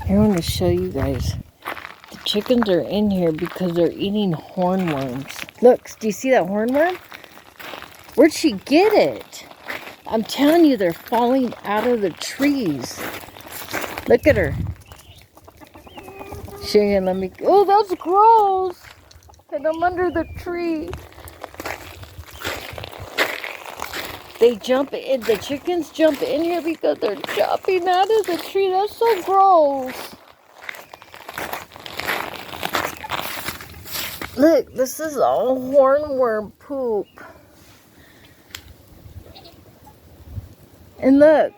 I want to show you guys. The chickens are in here because they're eating hornworms. Look, do you see that hornworm? Where'd she get it? I'm telling you, they're falling out of the trees. Look at her. She ain't gonna let me. Oh, that's gross. And I'm under the tree. They jump in. The chickens jump in here because they're jumping out of the tree. That's so gross. Look, this is all hornworm poop. And look,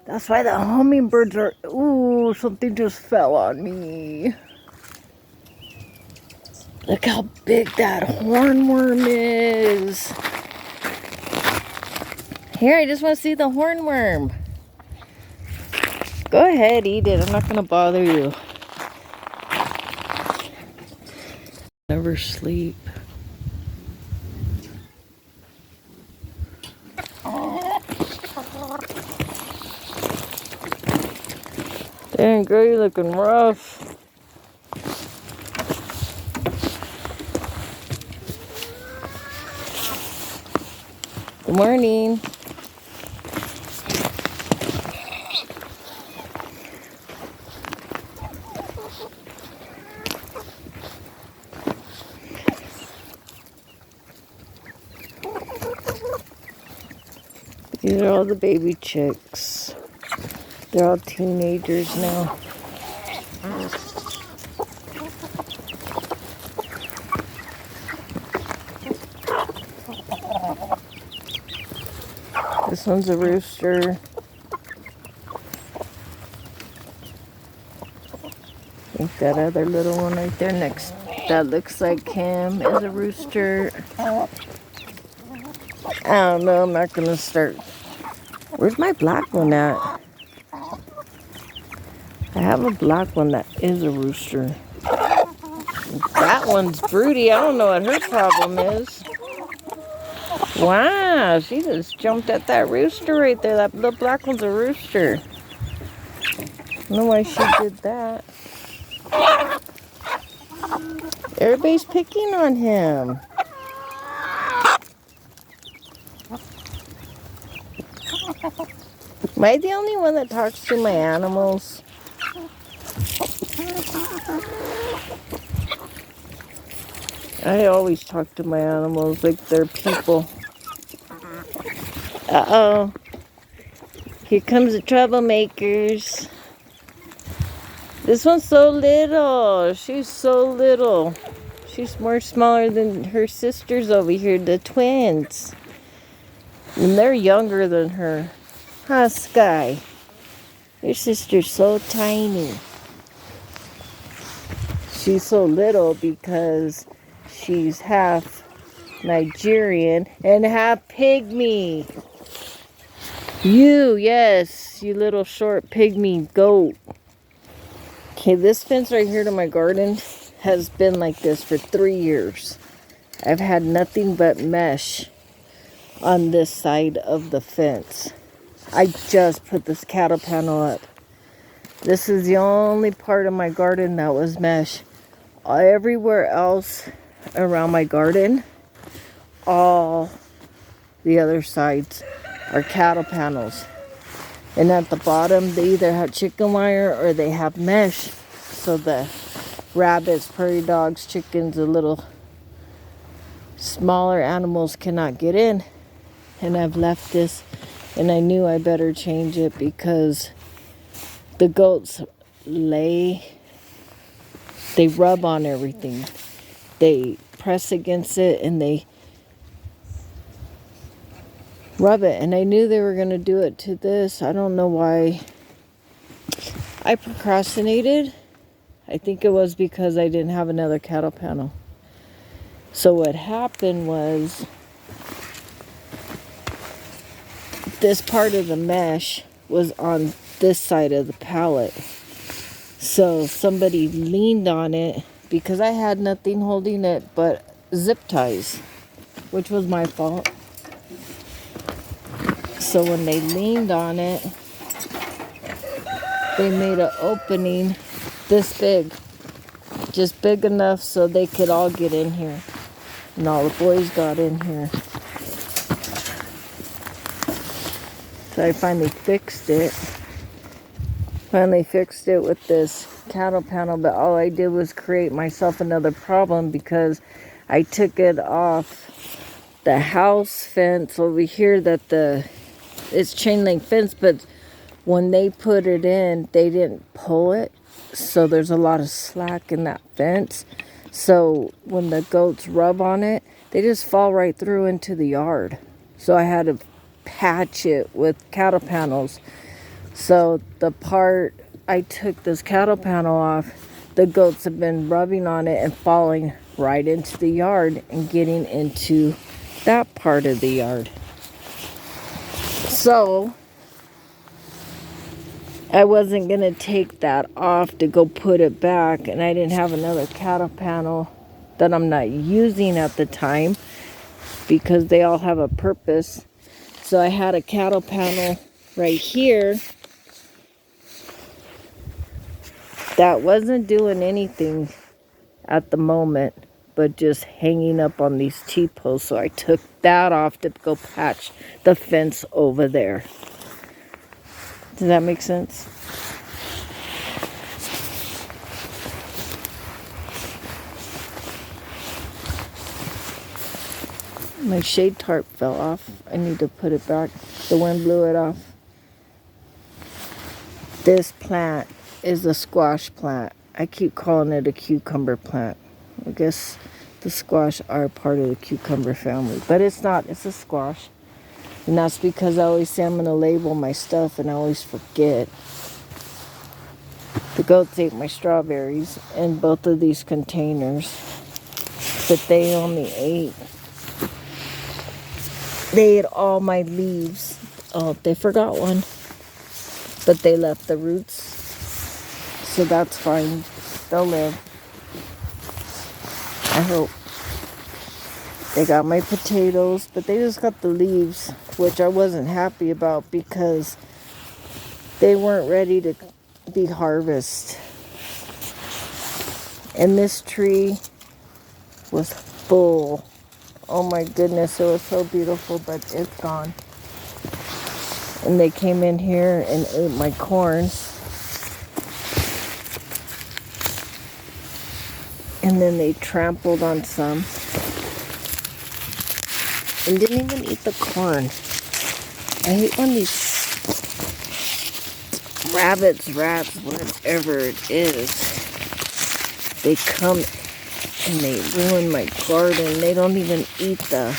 that's why the hummingbirds are. Ooh, something just fell on me. Look how big that hornworm is. Here, I just want to see the hornworm. Go ahead, eat it. I'm not going to bother you. Never sleep. Dang, girl, you're looking rough. Good morning. These are all the baby chicks. They're all teenagers now. This one's a rooster. I think that other little one right there next, that looks like him, is a rooster. I don't know, I'm not gonna start. Where's my black one at? I have a black one that is a rooster. That one's broody. I don't know what her problem is. Wow, she just jumped at that rooster right there. That little black one's a rooster. I don't know why she did that. Everybody's picking on him. Am I the only one that talks to my animals? I always talk to my animals like they're people. Uh-oh. Here comes the troublemakers. This one's so little. She's so little. She's more smaller than her sisters over here, the twins. And they're younger than her. Huh, Sky? Your sister's so tiny. She's so little because she's half Nigerian and half pygmy. Yes, you little short pygmy goat. Okay, this fence right here to my garden has been like this for 3 years. I've had nothing but mesh on this side of the fence. I just put this cattle panel up. This is the only part of my garden that was mesh. Everywhere else around my garden, all the other sides are cattle panels. And at the bottom, they either have chicken wire or they have mesh. So the rabbits, prairie dogs, chickens, the little smaller animals cannot get in. And I've left this, and I knew I better change it because the goats they rub on everything. They press against it and they rub it. And I knew they were going to do it to this. I don't know why I procrastinated. I think it was because I didn't have another cattle panel. So what happened was this part of the mesh was on this side of the pallet. So somebody leaned on it because I had nothing holding it but zip ties, which was my fault. So when they leaned on it, they made an opening this big. Just big enough so they could all get in here. And all the boys got in here. So I finally fixed it. With this cattle panel, but all I did was create myself another problem because I took it off the house fence over here it's chain link fence, but when they put it in, they didn't pull it. So there's a lot of slack in that fence. So when the goats rub on it, they just fall right through into the yard. So I had to patch it with cattle panels. So the part I took this cattle panel off, the goats have been rubbing on it and falling right into the yard and getting into that part of the yard. So I wasn't going to take that off to go put it back, and I didn't have another cattle panel that I'm not using at the time because they all have a purpose. So I had a cattle panel right here that wasn't doing anything at the moment, but just hanging up on these T-posts. So I took that off to go patch the fence over there. Does that make sense? My shade tarp fell off. I need to put it back. The wind blew it off. This plant is a squash plant. I keep calling it a cucumber plant. I guess the squash are part of the cucumber family, but it's not. It's a squash. And that's because I always say I'm going to label my stuff and I always forget. The goats ate my strawberries in both of these containers, but they ate all my leaves. Oh, they forgot one, but they left the roots, so that's fine. They'll live. I hope. They got my potatoes, but they just got the leaves, which I wasn't happy about because they weren't ready to be harvested. And this tree was full. Oh my goodness, it was so beautiful, but it's gone. And they came in here and ate my corn. And then they trampled on some. And didn't even eat the corn. I hate when these rabbits, rats, whatever it is, they come and they ruin my garden. They don't even eat they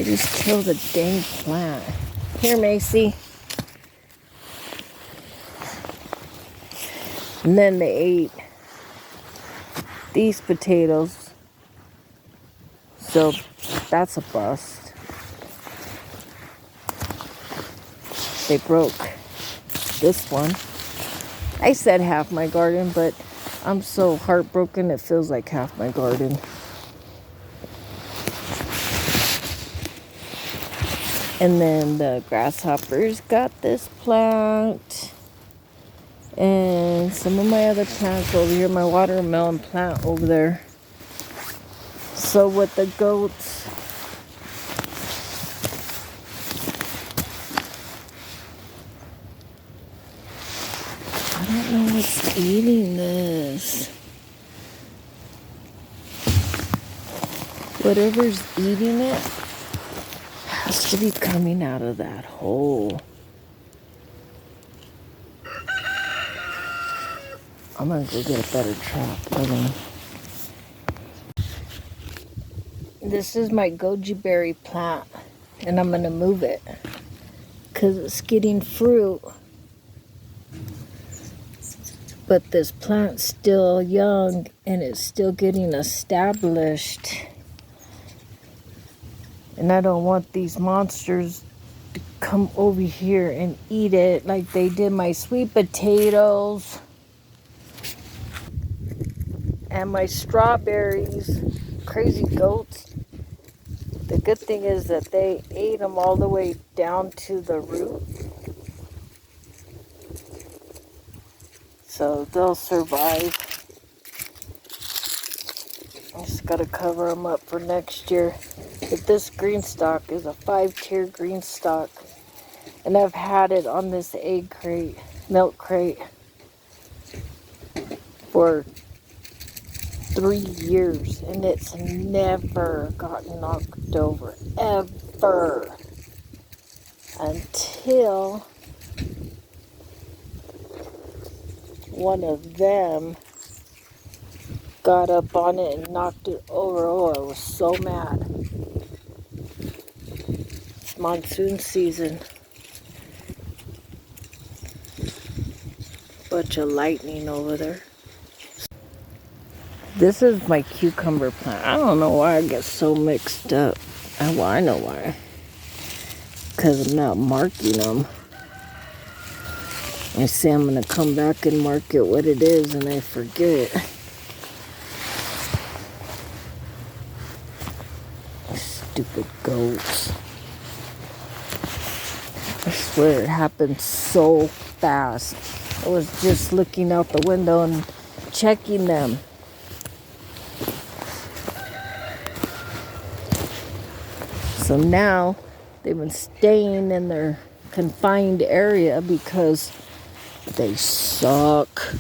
just kill the dang plant. Here, Macy. And then they ate these potatoes. So that's a bust. They broke this one. I said half my garden, but I'm so heartbroken it feels like half my garden. And then the grasshoppers got this plant. And some of my other plants over here, my watermelon plant over there. So with the goats, I don't know what's eating this. Whatever's eating it has to be coming out of that hole. I'm gonna go get a better trap. Hold on. This is my goji berry plant, and I'm gonna move it because it's getting fruit. But this plant's still young and it's still getting established. And I don't want these monsters to come over here and eat it like they did my sweet potatoes and my strawberries. Crazy goats. The good thing is that they ate them all the way down to the root. So they'll survive. I just gotta cover them up for next year. But this green stock is a 5-tier green stock. And I've had it on this egg crate, milk crate, for 3 years. And it's never gotten knocked over. Ever. Until one of them got up on it and knocked it over. Oh, I was so mad. It's monsoon season. Bunch of lightning over there. This is my cucumber plant. I don't know why I get so mixed up. Well, I know why. Because I'm not marking them. I say I'm going to come back and mark it what it is, and I forget. Stupid goats. I swear it happened so fast. I was just looking out the window and checking them. So now they've been staying in their confined area because they suck.